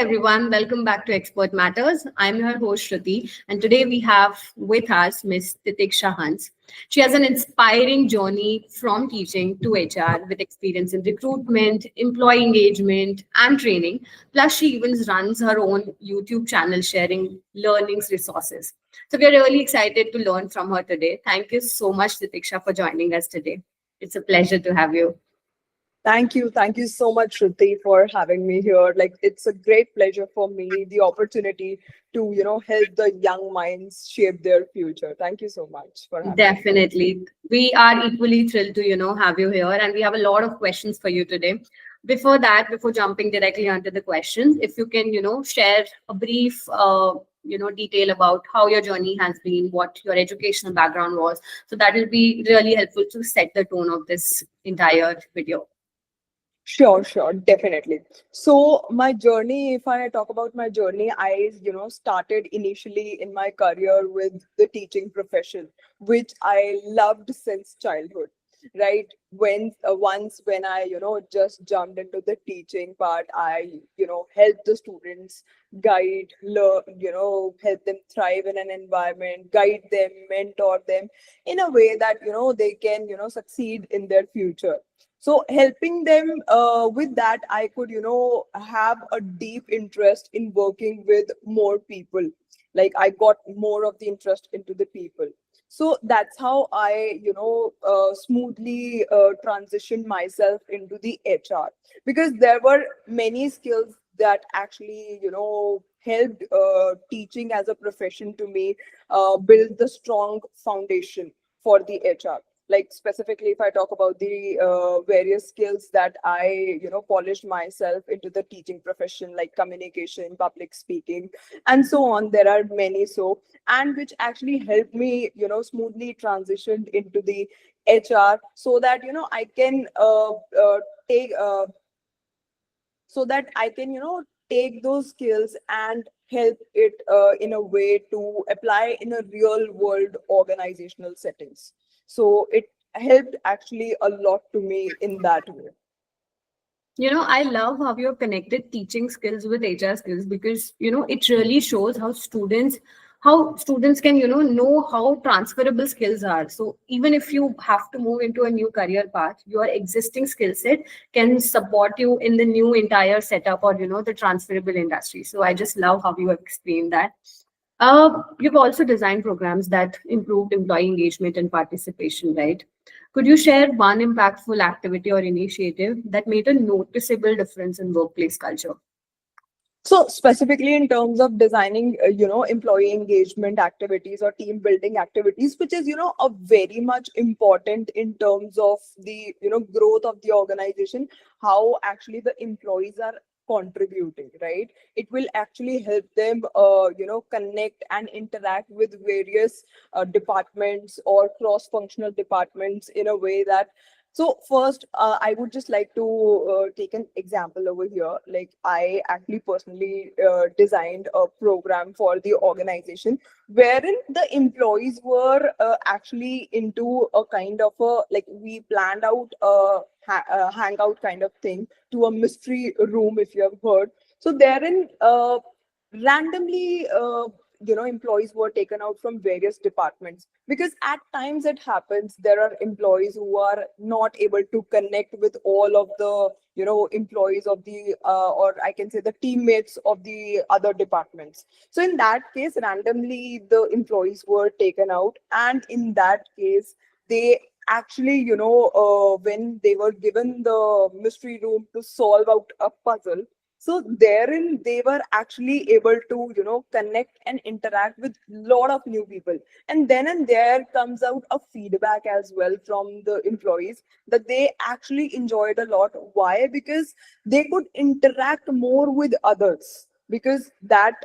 everyone. Welcome back to Expert Matters. I'm your host Shruti, and today we have with us Miss Titiksha Hans. She has an inspiring journey from teaching to HR with experience in recruitment, employee engagement, and training. Plus, she even runs her own YouTube channel sharing learnings resources. So we are really excited to learn from her today. Thank you so much, Titiksha, for joining us today. It's a pleasure to have you. Thank you. Thank you so much, Shruti, for having me here. Like, it's a great pleasure for me, the opportunity to, help the young minds shape their future. Thank you so much for having me here. Definitely. We are equally thrilled to, have you here, and we have a lot of questions for you today. Before that, before jumping directly onto the questions, if you can, share a brief, detail about how your journey has been, what your educational background was. So that will be really helpful to set the tone of this entire video. Sure, sure, definitely. So my journey, if I talk about my journey, I, started initially in my career with the teaching profession, which I loved since childhood, right? Once when I, just jumped into the teaching part, I, helped the students guide, learn, help them thrive in an environment, guide them, mentor them in a way that, they can, succeed in their future. So helping them with that, I could, have a deep interest in working with more people. Like, I got more of the interest into the people. So that's how I, smoothly transitioned myself into the HR, because there were many skills that actually, helped teaching as a profession to me build the strong foundation for the HR. Like, specifically, if I talk about the various skills that I, polished myself into the teaching profession, like communication, public speaking, and so on, there are many, so, and which actually helped me, smoothly transition into the HR, so that, I can take so that I can, take those skills and help it in a way to apply in a real world organizational settings. So it helped actually a lot to me in that way. I love how you've connected teaching skills with HR skills because, it really shows how students can, know how transferable skills are. So even if you have to move into a new career path, your existing skill set can support you in the new entire setup or, the transferable industry. So I just love how you have explained that. You've also designed programs that improved employee engagement and participation, right? Could you share one impactful activity or initiative that made a noticeable difference in workplace culture? So specifically in terms of designing, employee engagement activities or team building activities, which is, a very much important in terms of the, growth of the organization, how actually the employees are contributing, right? It will actually help them, connect and interact with various departments or cross-functional departments in a way that, so first, I would just like to take an example over here. Like, I actually personally designed a program for the organization wherein the employees were actually into a kind of a, like, we planned out a hangout kind of thing to a mystery room, if you have heard. So therein, randomly, employees were taken out from various departments, because at times it happens there are employees who are not able to connect with all of the, employees of the or I can say the teammates of the other departments. So in that case, randomly the employees were taken out, and in that case they actually, when they were given the mystery room to solve out a puzzle, so therein they were actually able to, connect and interact with lot of new people. And then and there comes out a feedback as well from the employees that they actually enjoyed a lot. Why? Because they could interact more with others, because that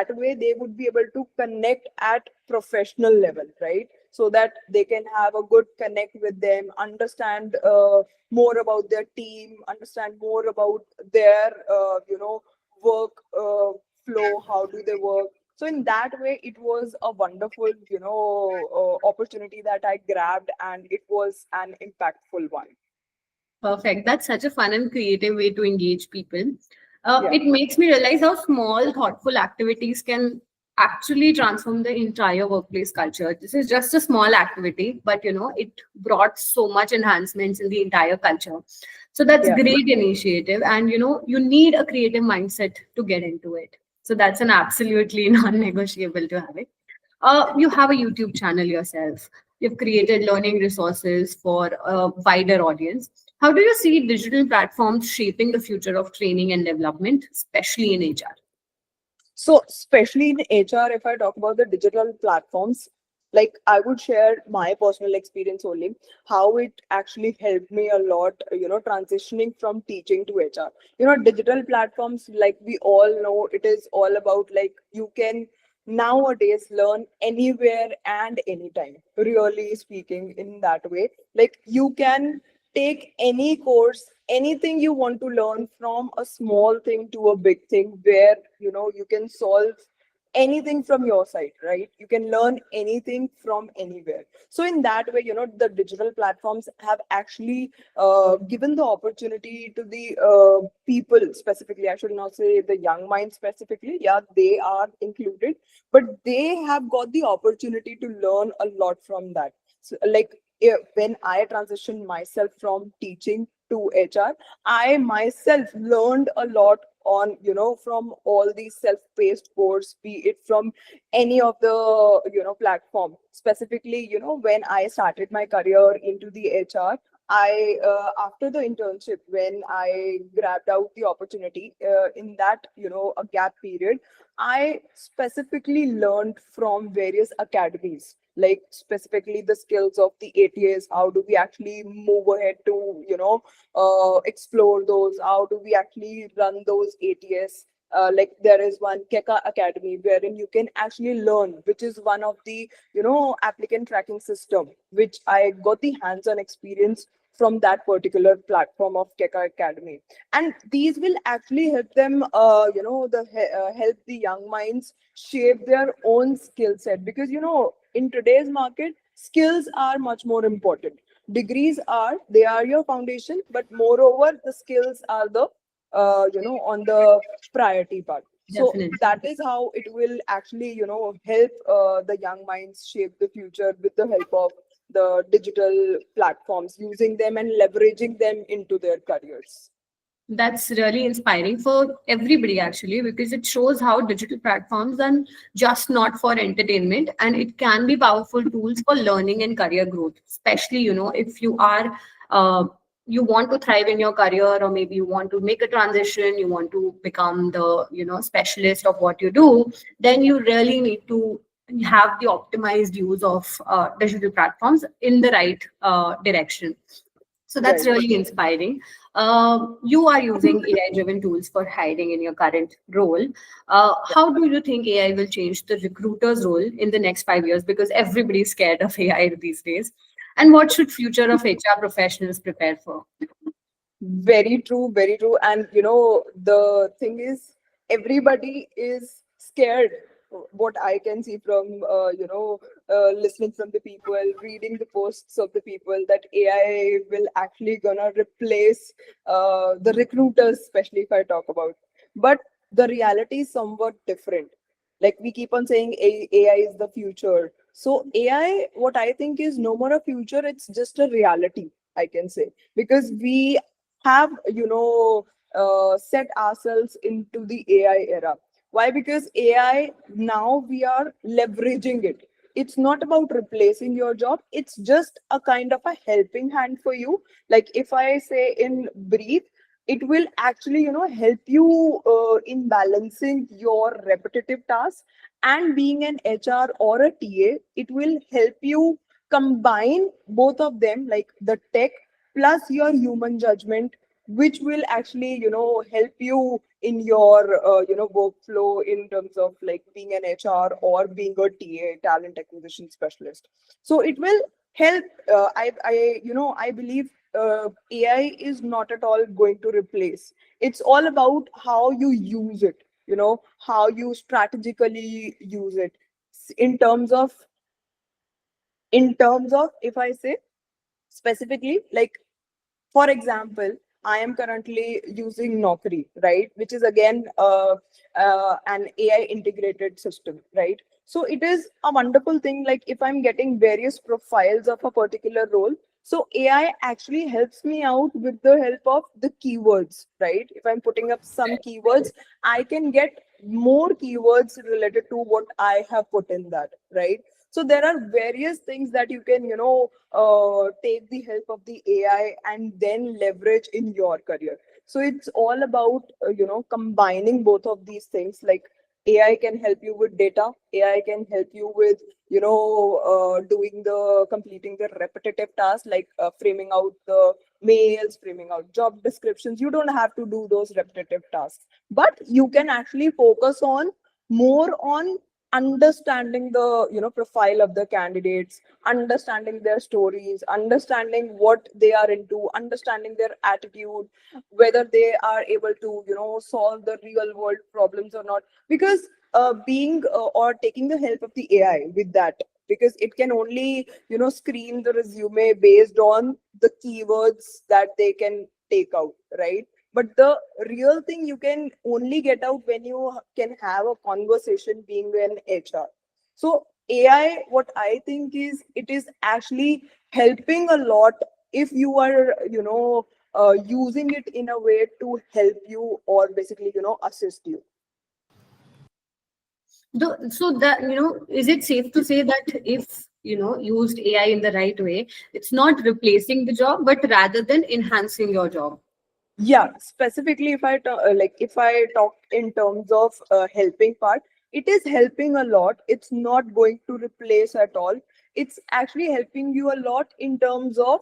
way they would be able to connect at professional level, right? So that they can have a good connect with them, understand more about their team, understand more about their, work flow, how do they work. So in that way, it was a wonderful, opportunity that I grabbed, and it was an impactful one. Perfect. That's such a fun and creative way to engage people. Yeah. It makes me realize how small, thoughtful activities can actually transform the entire workplace culture. This is just a small activity, but it brought so much enhancements in the entire culture. So that's Yeah. great initiative, and you need a creative mindset to get into it. So that's an absolutely non-negotiable to have it. You have a YouTube channel yourself. You've created learning resources for a wider audience. How do you see digital platforms shaping the future of training and development, especially in HR? So, especially in HR, if I talk about the digital platforms, like I would share my personal experience only, how it actually helped me a lot, transitioning from teaching to HR. Digital platforms, like we all know, it is all about like you can nowadays learn anywhere and anytime, really speaking in that way. Like you can take any course, anything you want to learn, from a small thing to a big thing, where you can solve anything from your side, right? You can learn anything from anywhere. So in that way, the digital platforms have actually given the opportunity to the people specifically. I should not say the young minds specifically, yeah, they are included, but they have got the opportunity to learn a lot from that. So, like, when I transitioned myself from teaching to HR, I myself learned a lot on, from all these self-paced course, be it from any of the, platform. Specifically, when I started my career into the HR, I after the internship, when I grabbed out the opportunity in that, a gap period, I specifically learned from various academies, like specifically the skills of the ATAs. How do we actually move ahead to, explore those? How do we actually run those ATS? Like there is one Keka Academy wherein you can actually learn, which is one of the applicant tracking system, which I got the hands-on experience from that particular platform of Keka Academy. And these will actually help them, help the young minds shape their own skill set, because in today's market, skills are much more important. Degrees are, they are your foundation, but moreover the skills are the on the priority part. So Definitely. that is how it will actually help the young minds shape the future with the help of the digital platforms, using them and leveraging them into their careers. That's really inspiring for everybody, actually, because it shows how digital platforms are just not for entertainment, and it can be powerful tools for learning and career growth, especially, if you are, you want to thrive in your career, or maybe you want to make a transition, you want to become the, specialist of what you do, then you really need to have the optimized use of digital platforms in the right direction. So that's Right. really inspiring. You are using AI-driven tools for hiring in your current role. How do you think AI will change the recruiter's role in the next 5 years? Because everybody's scared of AI these days. And what should future of HR professionals prepare for? Very true, very true. And the thing is, everybody is scared. What I can see from listening from the people, reading the posts of the people, that AI will actually gonna replace the recruiters, especially if I talk about. But the reality is somewhat different. Like we keep on saying, AI is the future. So AI, what I think is no more a future; it's just a reality, I can say, because we have set ourselves into the AI era. Why? Because AI, now we are leveraging it. It's not about replacing your job, it's just a kind of a helping hand for you. Like if I say in brief, it will actually help you in balancing your repetitive tasks, and being an HR or a TA, it will help you combine both of them, like the tech plus your human judgment, which will actually help you in your workflow, in terms of like being an HR or being a TA, talent acquisition specialist. So it will help. I believe AI is not at all going to replace. It's all about how you use it, how you strategically use it. In terms of, if I say specifically, like, for example, I am currently using Naukri, right? Which is again an AI integrated system, right? So it is a wonderful thing. Like if I'm getting various profiles of a particular role, so AI actually helps me out with the help of the keywords, right? If I'm putting up some keywords, I can get more keywords related to what I have put in that, right? So there are various things that you can, take the help of the AI and then leverage in your career. So it's all about, combining both of these things. Like AI can help you with data, AI can help you with, doing the completing the repetitive tasks like framing out the mails, framing out job descriptions. You don't have to do those repetitive tasks, but you can actually focus on more on understanding the profile of the candidates, understanding their stories, understanding what they are into, understanding their attitude, whether they are able to solve the real world problems or not. Because being or taking the help of the AI with that, because it can only screen the resume based on the keywords that they can take out, right? But the real thing you can only get out when you can have a conversation being an HR. So AI, what I think is, it is actually helping a lot if you are using it in a way to help you or basically assist you. So that, is it safe to say that if, used AI in the right way, it's not replacing the job, but rather than enhancing your job? Yeah, specifically if if I talk in terms of helping part, it is helping a lot. It's not going to replace at all. It's actually helping you a lot in terms of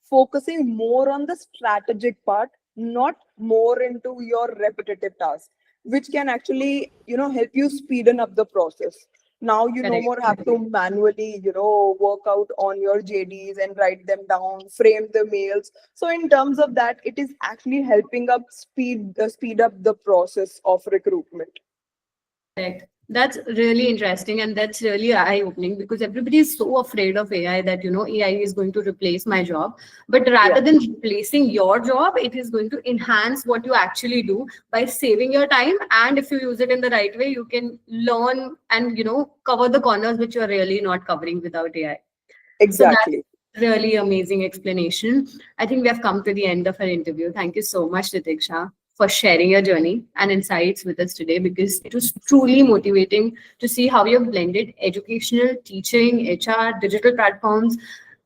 focusing more on the strategic part, not more into your repetitive task, which can actually help you speeden up the process. Now you no Correct. more have to manually work out on your JDs and write them down, frame the mails. So in terms of that, it is actually helping up speed up the process of recruitment. Correct. That's really interesting, and that's really eye-opening because everybody is so afraid of AI that AI is going to replace my job. But Yeah, rather than replacing your job, it is going to enhance what you actually do by saving your time. And if you use it in the right way, you can learn and cover the corners which you're really not covering without AI. So that's exactly. really amazing explanation. I think we have come to the end of our interview. Thank you so much, Titiksha, for sharing your journey and insights with us today because it was truly motivating to see how you've blended educational, teaching, HR, digital platforms,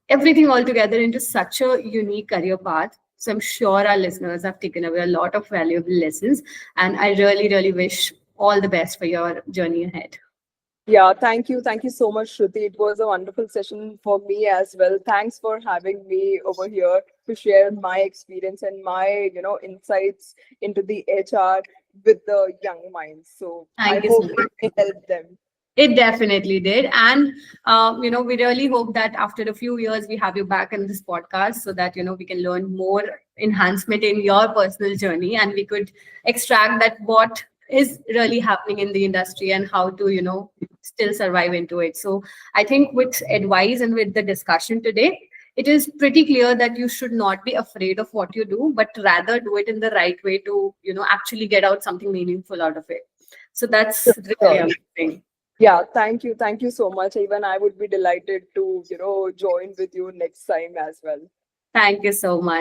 everything all together into such a unique career path. So I'm sure our listeners have taken away a lot of valuable lessons. And I really, really wish all the best for your journey ahead. Yeah, thank you. Thank you so much, Shruti. It was a wonderful session for me as well. Thanks for having me over here to share my experience and my, insights into the HR with the young minds. So I Thank you so hope much. it may help them. It definitely did. And, we really hope that after a few years, we have you back in this podcast so that, we can learn more enhancement in your personal journey and we could extract that what is really happening in the industry and how to, still survive into it. So I think with advice and with the discussion today, it is pretty clear that you should not be afraid of what you do, but rather do it in the right way to, actually get out something meaningful out of it. So that's really Sure. amazing. Yeah, thank you. Thank you so much. Even I would be delighted to, join with you next time as well. Thank you so much.